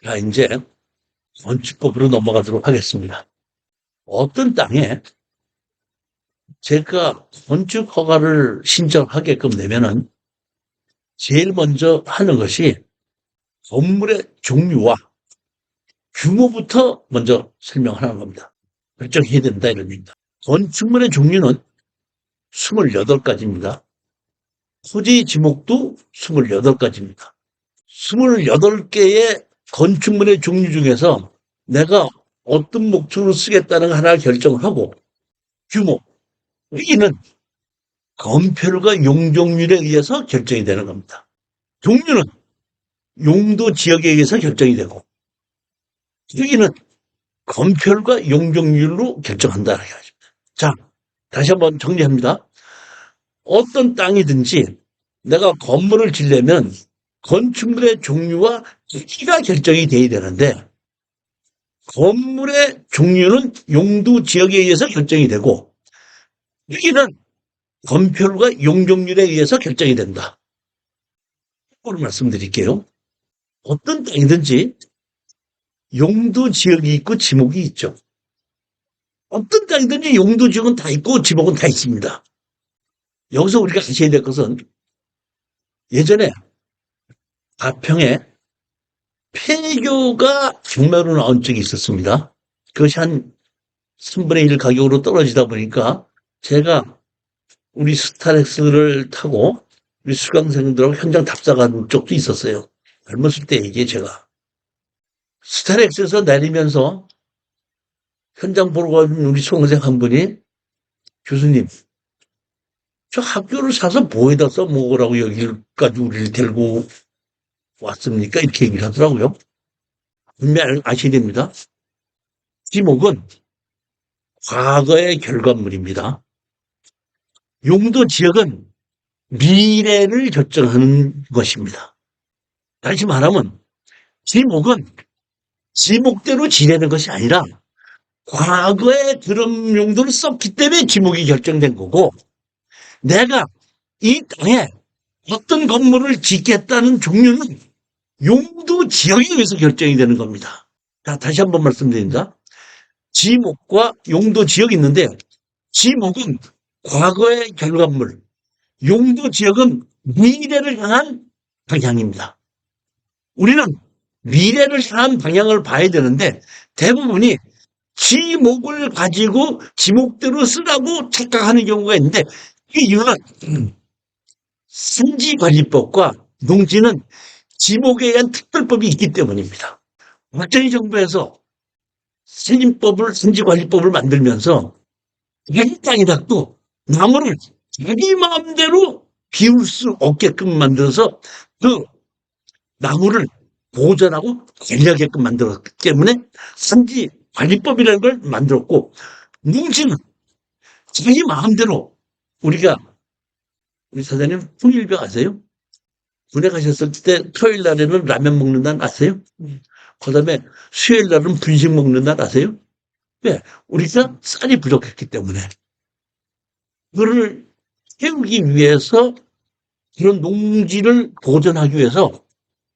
자, 이제 건축법으로 넘어가도록 하겠습니다. 어떤 땅에 제가 건축 허가를 신청하게끔 되면은 제일 먼저 하는 것이 건물의 종류와 규모부터 먼저 설명하는 겁니다. 결정해야 된다 이런 얘기입니다. 건축물의 종류는 28가지입니다. 토지 지목도 28가지입니다. 28개의 건축물의 종류 중에서 내가 어떤 목적으로 쓰겠다는 거 하나 결정을 하고, 규모, 여기는 건폐율과 용적률에 의해서 결정이 되는 겁니다. 종류는 용도 지역에 의해서 결정이 되고, 여기는 건폐율과 용적률로 결정한다는 얘기입니다. 자, 다시 한번 정리합니다. 어떤 땅이든지 내가 건물을 지려면 건축물의 종류와 크기가 결정이 돼야 되는데, 건물의 종류는 용도 지역에 의해서 결정이 되고, 여기는 건폐율과 용적률에 의해서 결정이 된다. 이걸 말씀드릴게요. 어떤 땅이든지 용도 지역이 있고 지목이 있죠. 어떤 땅이든지 용도 지역은 다 있고 지목은 다 있습니다. 여기서 우리가 아셔야 될 것은 예전에 가평에 폐교가 경매로 나온 적이 있었습니다. 그것이 한 3분의 1 가격으로 떨어지다 보니까 제가 우리 스타렉스를 타고 우리 수강생들하고 현장 답사간 적도 있었어요. 젊었을 때 이게 제가 스타렉스에서 내리면서 현장 보러 간 우리 수강생 한 분이 교수님, 저 학교를 사서 뭐에다 써먹으라고 여기까지 우리를 데리고 왔습니까? 이렇게 얘기를 하더라고요. 분명히 아셔야 됩니다. 지목은 과거의 결과물입니다. 용도 지역은 미래를 결정하는 것입니다. 다시 말하면 지목은 지목대로 지내는 것이 아니라 과거에 그런 용도를 썼기 때문에 지목이 결정된 거고, 내가 이 땅에 어떤 건물을 짓겠다는 종류는 용도 지역에 의해서 결정이 되는 겁니다. 자, 다시 한번 말씀드립니다. 지목과 용도 지역이 있는데, 지목은 과거의 결과물, 용도 지역은 미래를 향한 방향입니다. 우리는 미래를 향한 방향을 봐야 되는데 대부분이 지목을 가지고 지목대로 쓰라고 착각하는 경우가 있는데, 이 이유는 산지관리법과 농지는 지목에 의한 특별법이 있기 때문입니다. 박정희 정부에서 산지관리법을 만들면서 자기 땅에다도 나무를 자기 마음대로 비울 수 없게끔 만들어서 그 나무를 보존하고 관리하게끔 만들었기 때문에 산지관리법이라는 걸 만들었고, 농지는 자기 마음대로 우리 사장님 풍일병 아세요? 군에 가셨을 때 토요일 날에는 라면 먹는 날 아세요? 그 다음에 수요일 날은 분식 먹는 날 아세요? 왜? 우리가 쌀이 부족했기 때문에. 그거를 채우기 위해서 그런 농지를 보존하기 위해서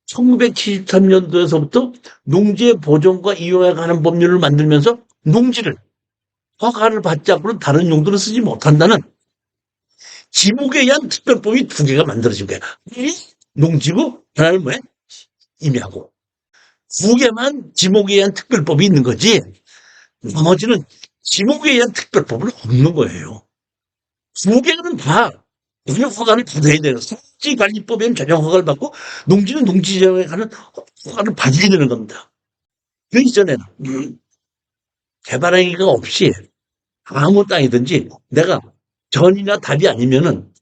1973년도에서부터 농지의 보존과 이용에 관한 법률을 만들면서 농지를 허가를 받지 않고는 다른 용도로 쓰지 못한다는 지목에 의한 특별법이 2개가 만들어진 거야. 농지고 하나는 뭐야? 임야고. 2개만 지목에 의한 특별법이 있는 거지, 나머지는 지목에 의한 특별법은 없는 거예요. 2개는 다 전용 허가를 받아야 돼요. 산지관리법에는 전용 허가를 받고 농지는 농지지역에 가는 허가를 받아야 되는 겁니다. 그 이전에는 개발행위가 없이 아무 땅이든지 내가 전이나 답이 아니면은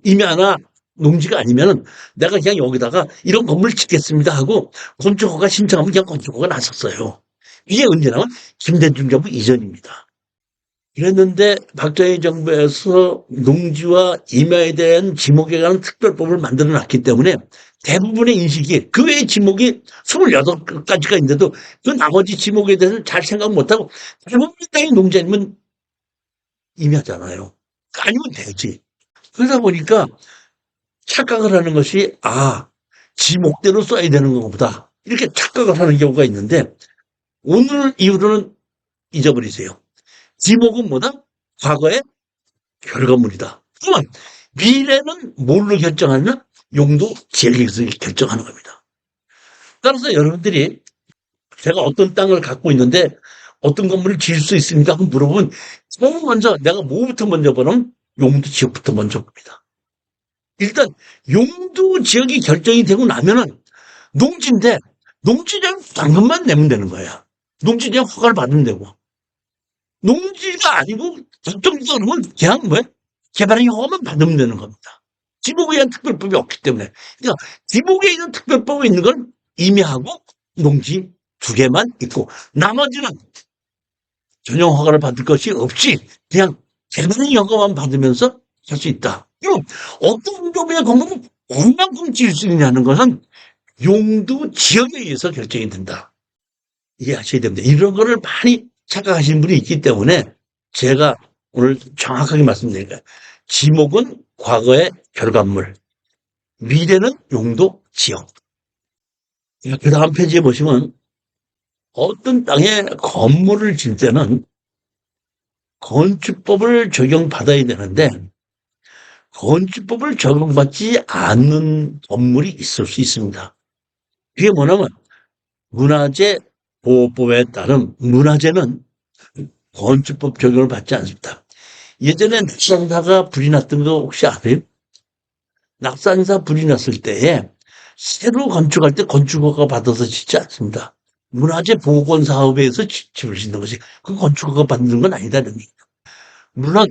임야나 농지가 아니면은 내가 그냥 여기다가 이런 건물 짓겠습니다 하고 건축허가 신청하면 그냥 건축허가 났었어요. 이게 언제냐면 김대중 정부 이전입니다. 그랬는데 박정희 정부에서 농지와 임야에 대한 지목에 관한 특별법을 만들어 놨기 때문에 대부분의 인식이 그 외의 지목이 28가지가 있는데도 그 나머지 지목에 대해서는 잘 생각 못하고 대부분의 땅이 농지 아니면 임야잖아요. 아니면 되지. 그러다 보니까 착각을 하는 것이 지 목대로 써야 되는 것보다 이렇게 착각을 하는 경우가 있는데 오늘 이후로는 잊어버리세요. 지목은 뭐다? 과거의 결과물이다. 그러면 미래는 뭘로 결정하느냐? 용도 지역에서 결정하는 겁니다. 따라서 여러분들이 제가 어떤 땅을 갖고 있는데 어떤 건물을 지을 수 있습니까? 하고 물어보면 먼저 내가 뭐부터 먼저 보면 용도 지역부터 먼저 봅니다. 일단 용도 지역이 결정이 되고 나면은 농지인데 농지장 당근만 내면 되는 거야. 농지장 허가를 받으면 되고 농지가 아니고 결정지가 그러면 그냥 개발행 허가만 받으면 되는 겁니다. 지목에 의한 특별법이 없기 때문에. 그러니까 지목에 의한 특별법이 있는 건 임야하고 농지 2개만 있고 나머지는 전용 허가를 받을 것이 없이 그냥 개발행 허가만 받으면서 할 수 있다. 그럼 어떤 종류의 건물을 얼만큼 지을 수 있냐는 것은 용도 지역에 의해서 결정이 된다. 이해하셔야 됩니다. 이런 거를 많이 착각하시는 분이 있기 때문에 제가 오늘 정확하게 말씀드릴게요. 지목은 과거의 결과물, 미래는 용도 지역. 그 다음 페이지에 보시면 어떤 땅에 건물을 질 때는 건축법을 적용받아야 되는데 건축법을 적용받지 않는 건물이 있을 수 있습니다. 그게 뭐냐면 문화재 보호법에 따른 문화재는 건축법 적용을 받지 않습니다. 예전에 낙산사가 불이 났던 거 혹시 아세요? 낙산사 불이 났을 때에 새로 건축할 때 건축허가 받아서 짓지 않습니다. 문화재 보건 사업에 의해서 집을 짓는 것이 그 건축허가 받는 건 아니다는 얘기예요. 물론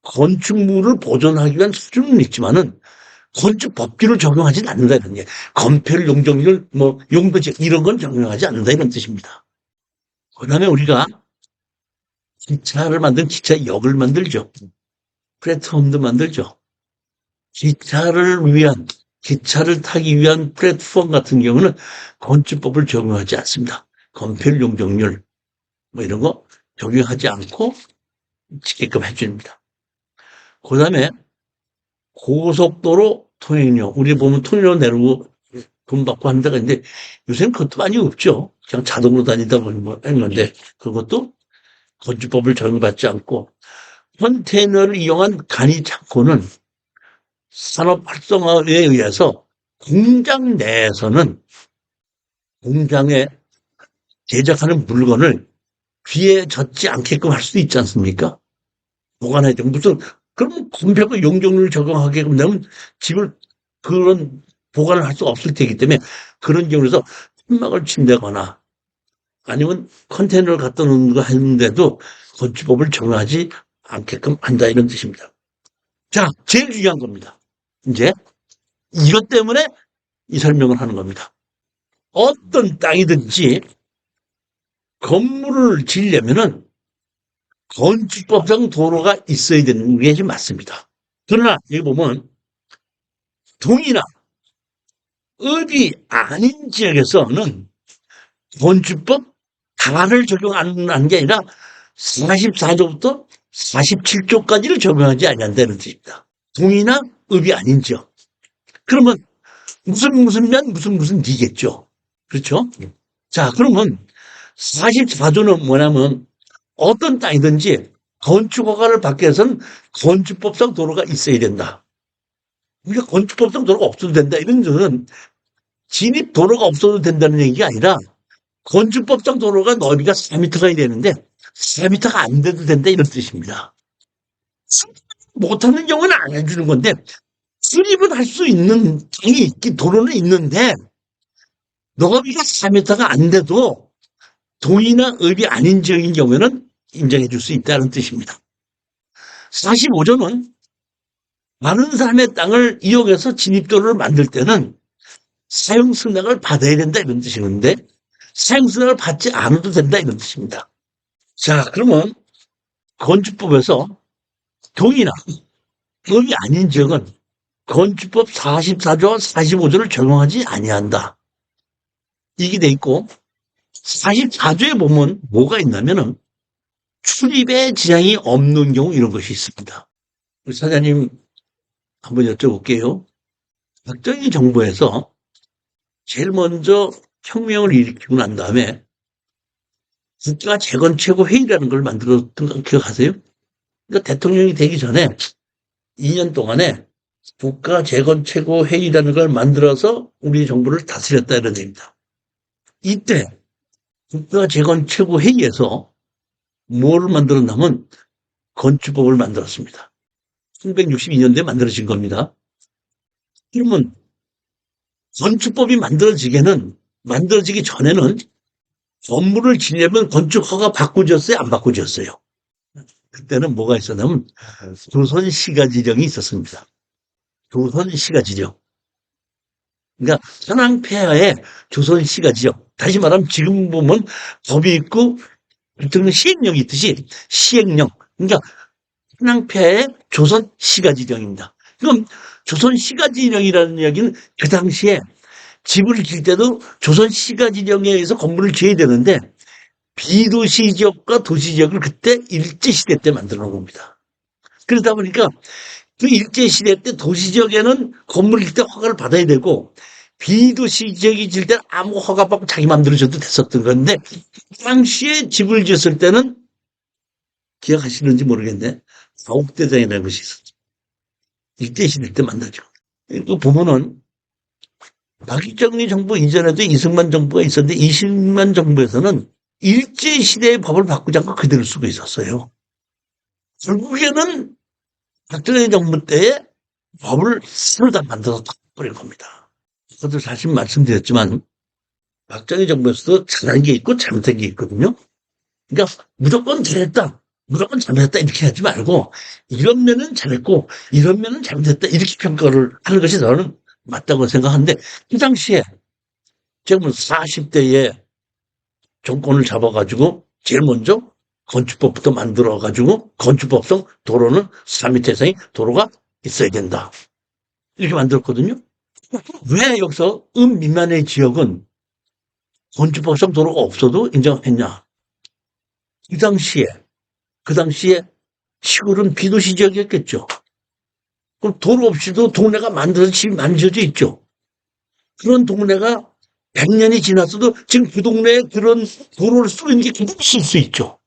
건축물을 보존하기 위한 수준은 있지만은 건축 법규를 적용하지는 않는다는 얘기예요. 건폐율, 용적률, 용도지 이런 건 적용하지 않는다 이런 뜻입니다. 그다음에 우리가 기차를 만든 기차역을 만들죠. 플랫폼도 만들죠. 기차를 타기 위한 플랫폼 같은 경우는 건축법을 적용하지 않습니다. 건폐율, 용적률 이런 거 적용하지 않고 짓게끔 해줍니다. 그 다음에 고속도로 통행료, 우리 보면 통행료 내고 돈 받고 하는 데가 있는데 요새는 그것도 많이 없죠. 그냥 자동으로 다니다 보면 했는데 그것도 건축법을 적용받지 않고 컨테이너를 이용한 간이 창고는 산업 활성화에 의해서 공장 내에서는 공장에 제작하는 물건을 비에 젖지 않게끔 할 수 있지 않습니까? 보관해야 되고 그럼 건폐과 용적률을 적용하게끔 되면 집을 그런 보관을 할 수가 없을 테기 때문에 그런 경우에서 천막을 친다거나 아니면 컨테이너를 갖다 놓는 거 하는데도 건축법을 적용하지 않게끔 한다 이런 뜻입니다. 자, 제일 중요한 겁니다. 이제 이것 때문에 이 설명을 하는 겁니다. 어떤 땅이든지 건물을 지으려면은 건축법상 도로가 있어야 되는 게 맞습니다. 그러나 여기 보면 동이나 읍이 아닌 지역에서는 건축법 다를 적용하는 게 아니라 44조부터 47조까지를 적용하지 않는다는 뜻입니다. 동이나 읍이 아닌 지역. 그러면 무슨 면 무슨 니겠죠. 그렇죠? 자, 그러면 44조는 뭐냐면 어떤 땅이든지 건축허가를 받기 위해서는 건축법상 도로가 있어야 된다. 우리가 건축법상 도로가 없어도 된다. 이런 거는 진입 도로가 없어도 된다는 얘기가 아니라 건축법상 도로가 너비가 4m가 되는데 4m가 안 돼도 된다 이런 뜻입니다. 못하는 경우는 안 해주는 건데 수립은 할 수 있는 땅이 있긴 도로는 있는데 너비가 4m가 안 돼도 동이나 읍이 아닌 지역인 경우에는 인정해 줄 수 있다는 뜻입니다. 45조는 많은 사람의 땅을 이용해서 진입도로를 만들 때는 사용승낙을 받아야 된다 이런 뜻이는데 사용승낙을 받지 않아도 된다 이런 뜻입니다. 자, 그러면 건축법에서 동이나 읍이 아닌 지역은 건축법 44조와 45조를 적용하지 아니한다. 이게 돼 있고 44조에 보면 뭐가 있냐면은 출입에 지장이 없는 경우 이런 것이 있습니다. 우리 사장님 한번 여쭤볼게요. 박정희 정부에서 제일 먼저 혁명을 일으키고 난 다음에 국가 재건최고 회의라는 걸 만들었던 거 기억하세요? 그러니까 대통령이 되기 전에 2년 동안에 국가 재건최고 회의라는 걸 만들어서 우리 정부를 다스렸다 이런 얘기입니다. 이때 국가 재건최고 회의에서 뭐를 만들었냐면 건축법을 만들었습니다. 1962년도에 만들어진 겁니다. 그러면 건축법이 만들어지기 전에는 건물을 지려면 건축허가 바꾸졌어요? 안 바꾸졌어요? 그때는 뭐가 있었냐면 조선시가지령이 있었습니다. 조선시가지령. 그러니까 천황폐하에 조선시가지령. 다시 말하면 지금 보면 법이 있고 대통령 시행령이 있듯이 시행령. 그러니까 천황폐하의 조선시가지령입니다. 그럼 조선시가지령이라는 이야기는 그 당시에 집을 질 때도 조선시가지령에 의해서 건물을 지어야 되는데 비도시 지역과 도시 지역을 그때 일제시대 때 만들어 놓은 겁니다. 그러다 보니까 그 일제시대 때 도시 지역에는 건물을 질 때 허가를 받아야 되고 비도시 지역이 질 때는 아무 허가 받고 자기 마음대로 줘도 됐었던 건데 그 당시에 집을 지었을 때는 기억하시는지 모르겠네. 가옥대장이라는 것이 있었죠. 일제시대 때 만나죠. 그 보면은 박정희 정부 이전에도 이승만 정부가 있었는데 이승만 정부에서는 일제시대의 법을 바꾸지 않고 그대로 쓰고 있었어요. 결국에는 박정희 정부 때에 법을 새로 다 만들어서 버린 겁니다. 저도 사실 말씀드렸지만 박정희 정부에서도 잘한 게 있고 잘못한 게 있거든요. 그러니까 무조건 잘했다, 무조건 잘못했다 이렇게 하지 말고 이런 면은 잘했고 이런 면은 잘못했다 이렇게 평가를 하는 것이 저는 맞다고 생각하는데 그 당시에 지금 40대에 정권을 잡아가지고 제일 먼저 건축법부터 만들어가지고 건축법상 도로는 3m 이상의 도로가 있어야 된다. 이렇게 만들었거든요. 왜 여기서 미만의 지역은 건축법상 도로가 없어도 인정했냐? 그 당시에 시골은 비도시 지역이었겠죠. 그럼 도로 없이도 동네가 집이 만들어져 있죠. 그런 동네가 100년이 지났어도 지금 그 동네에 그런 도로를 쓰고 있는 게 계속 있을 수 있죠.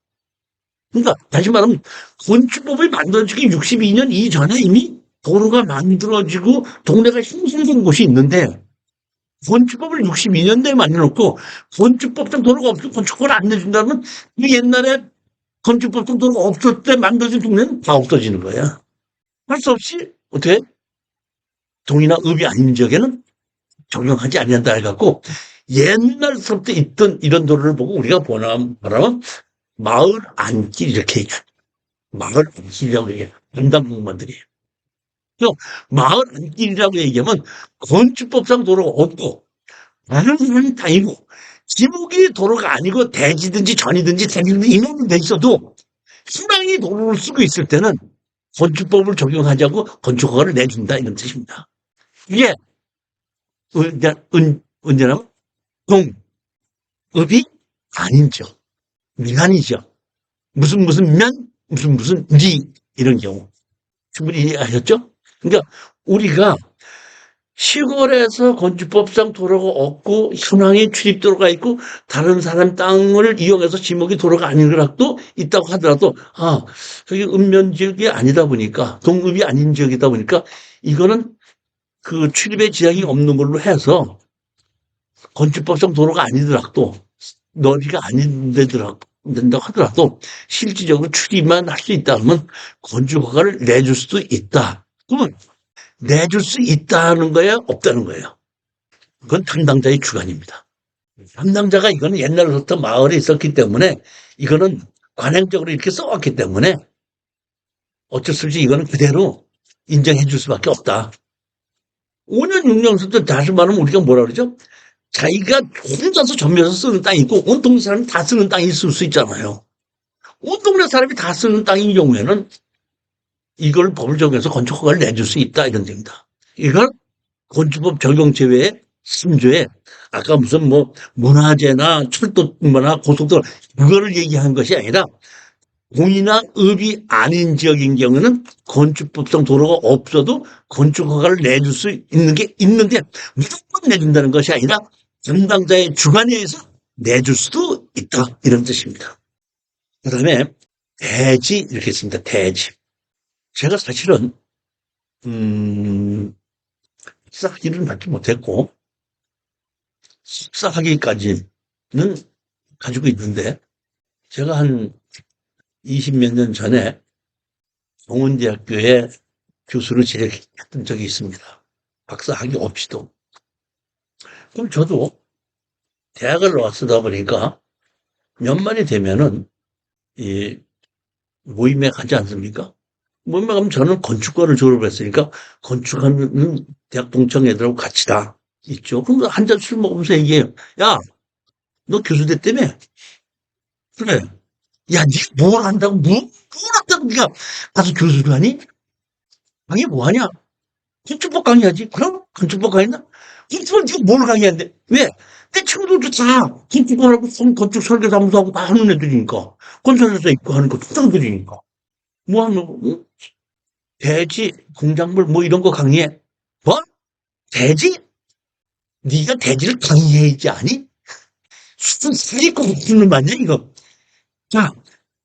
그러니까 다시 말하면 건축법이 만들어지기 62년 이전에 이미 도로가 만들어지고 동네가 형성된 곳이 있는데 건축법을 62년대에 만들어놓고 건축법상 도로가 없고 건축법을 안 내준다면 그 옛날에 건축법상 도로가 없을 때 만들어진 동네는 다 없어지는 거야. 할 수 없이 어떻게 동이나 읍이 아닌 지역에는 적용하지 아니한다 해갖고 옛날서부터 있던 이런 도로를 보고 우리가 말하면 마을 안길 이렇게 얘기해요. 마을 안길이라고 얘기해요. 분당 공무원들이. 마을 안길이라고 얘기하면 건축법상 도로가 없고 다른 사람이 다니고 지목이 도로가 아니고 대지든지 전이든지 대지든지 이놈이 돼 있어도 순항이 도로를 쓰고 있을 때는 건축법을 적용하자고 건축허가를 내준다 이런 뜻입니다. 이게 언제냐면 동읍이 아닌 지역, 미간이죠. 무슨 면, 무슨 리 이런 경우 충분히 이해하셨죠? 그러니까 우리가 시골에서 건축법상 도로가 없고 현황에 출입도로가 있고 다른 사람 땅을 이용해서 지목이 도로가 아닌 거라도 있다고 하더라도 저기 읍면 지역이 아니다 보니까 동읍이 아닌 지역이다 보니까 이거는 그 출입에 지장이 없는 걸로 해서 건축법상 도로가 아니더라도 너리가 된다고 하더라도 실질적으로 출입만 할 수 있다면 건축허가를 내줄 수도 있다. 그러면 내줄 수 있다는 거야, 없다는 거예요. 그건 담당자의 주관입니다. 담당자가 이거는 옛날부터 마을에 있었기 때문에 이거는 관행적으로 이렇게 써왔기 때문에 어쩔 수 없이 이거는 그대로 인정해 줄 수밖에 없다. 5년, 6년 때 다시 말하면 우리가 뭐라 그러죠? 자기가 혼자서 전면에서 쓰는 땅이 있고 온 동네 사람이 다 쓰는 땅이 있을 수 있잖아요. 온 동네 사람이 다 쓰는 땅인 경우에는 이걸 법을 적용해서 건축허가를 내줄 수 있다 이런 얘기입니다. 이걸 건축법 적용 제외에 3조에 아까 무슨 문화재나 철도나 고속도로 그거를 얘기한 것이 아니라 공이나 읍이 아닌 지역인 경우는 건축법상 도로가 없어도 건축 허가를 내줄 수 있는 게 있는데 무조건 내준다는 것이 아니라 담당자의 주관에 의해서 내줄 수도 있다. 이런 뜻입니다. 그 다음에 대지 이렇게 있습니다. 대지. 제가 사실은 석사학위는 받지 못했고 석사학위까지는 가지고 있는데 제가 한 20 몇 년 전에 동원대학교에 교수를 지냈던 적이 있습니다. 박사학위 없이도. 그럼 저도 대학을 나왔다 보니까 연말이 되면은 이 모임에 가지 않습니까? 모임에 가면 저는 건축과를 졸업했으니까 건축하는 대학 동창 애들하고 같이 다 있죠. 그럼 한 잔 술 먹으면서 얘기해요. 야, 너 교수 됐다며? 그래. 야, 니가 뭘 한다고? 뭘 한다고 니가 가서 교수를 하니? 강의 뭐 하냐? 건축법 강의하지. 그럼 건축법 강의나? 건축을 네가 뭘 강의하는데? 왜? 내 친구들도 다 건축하고 건축 설계사무소하고 다 하는 애들이니까. 건설회사 있고 하는 거 특장들이니까. 뭐 하는 거? 응? 대지, 공작물 뭐 이런 거 강의해. 뭐? 대지? 네가 대지를 강의해야지 아니? 무슨 사기꾼 붙는 말이야 이거. 자,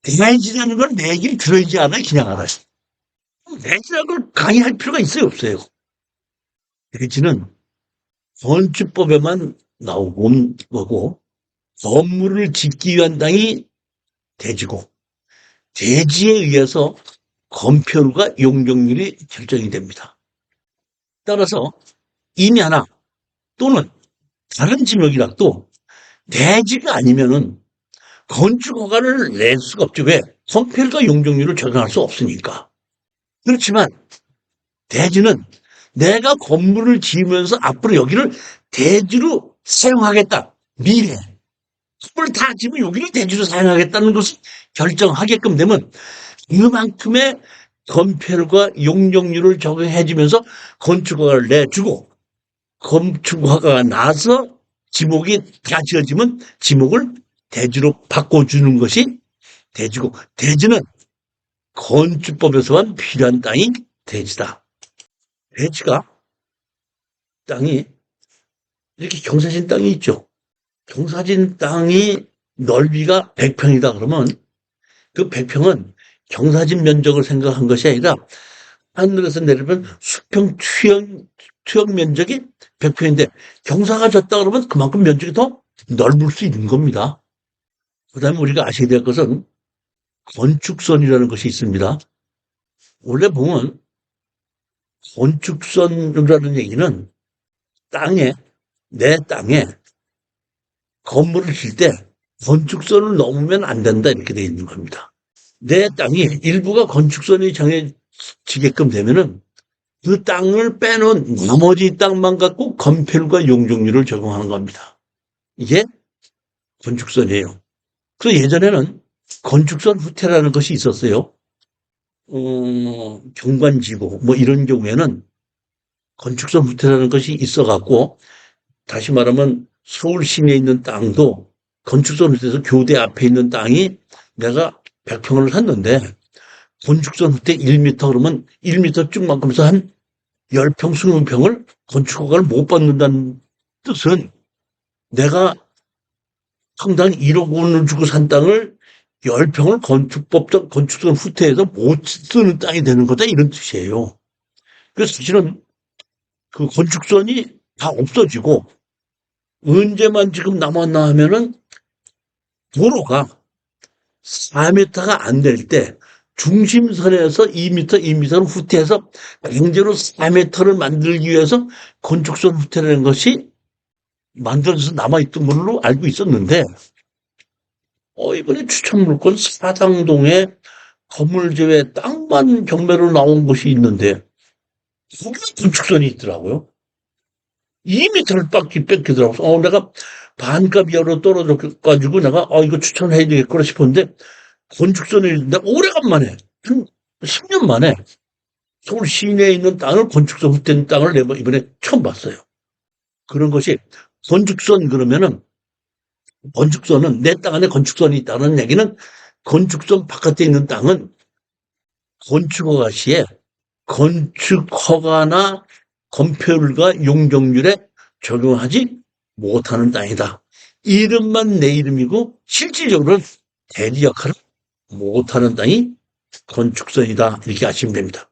대지라는 걸 내 얘기를 들어야지 않아? 그냥 알아. 대지라는 걸 강의할 필요가 있어요 없어요? 대지는 건축법에만 나온 거고 건물을 짓기 위한 땅이 대지고 대지에 의해서 건폐율과 용적률이 결정이 됩니다. 따라서 임야나 또는 다른 지역이라도 대지가 아니면은 건축 허가를 낼 수가 없죠. 왜? 건폐율과 용적률을 적용할 수 없으니까. 그렇지만 대지는 내가 건물을 지으면서 앞으로 여기를 대지로 사용하겠다. 미래. 건물을 다 지으면 여기를 대지로 사용하겠다는 것을 결정하게끔 되면 그만큼의 건폐율과 용적률을 적용해주면서 건축허가를 내주고 건축허가가 나서 지목이 다 지어지면 지목을 대지로 바꿔주는 것이 대지고 대지는 건축법에서만 필요한 땅이 대지다. 대지가 땅이 이렇게 경사진 땅이 있죠. 경사진 땅이 넓이가 100평이다 그러면 그 100평은 경사진 면적을 생각한 것이 아니라 하늘에서 내리면 수평 투영 면적이 100평인데 경사가 졌다 그러면 그만큼 면적이 더 넓을 수 있는 겁니다. 그 다음에 우리가 아셔야 될 것은 건축선이라는 것이 있습니다. 원래 보면 건축선이라는 얘기는 내 땅에 건물을 질 때 건축선을 넘으면 안 된다 이렇게 되어 있는 겁니다. 내 땅이 일부가 건축선이 정해지게끔 되면은 그 땅을 빼놓은 나머지 땅만 갖고 건폐율과 용적률을 적용하는 겁니다. 이게 건축선이에요. 그래서 예전에는 건축선 후퇴라는 것이 있었어요. 경관지구 뭐 이런 경우에는 건축선 후퇴라는 것이 있어갖고 다시 말하면 서울 시내에 있는 땅도 건축선 후퇴에서 교대 앞에 있는 땅이 내가 100평을 샀는데 건축선 후퇴 1m 그러면 1m 쭉만큼해서 한 10평, 20평을 건축허가를 못 받는다는 뜻은 내가 상당 1억 원을 주고 산 땅을 10평을 건축선 후퇴해서 못 쓰는 땅이 되는 거다 이런 뜻이에요. 그래서 사실은 그 건축선이 다 없어지고 언제만 지금 남았나 하면은 도로가 4m가 안 될 때 중심선에서 2m, 2m를 후퇴해서 강제로 4m를 만들기 위해서 건축선 후퇴라는 것이 만들어져서 남아있던 걸로 알고 있었는데 이번에 추천물건 사당동에 건물 제외 땅만 경매로 나온 곳이 있는데 거기에 건축선이 있더라고요. 2m를 뺏기더라고요. 내가 반값 이하로 떨어져가지고 내가 이거 추천해야 되겠구나 싶었는데 건축선을 내가 오래간만에 한 10년 만에 서울 시내에 있는 땅을 건축선 후퇴된 땅을 내가 이번에 처음 봤어요. 그런 것이 건축선 그러면은 건축선은 내 땅 안에 건축선이 있다는 얘기는 건축선 바깥에 있는 땅은 건축허가 시에 건축허가나 건폐율과 용적률에 적용하지 못하는 땅이다. 이름만 내 이름이고 실질적으로는 대리 역할을 못하는 땅이 건축선이다. 이렇게 아시면 됩니다.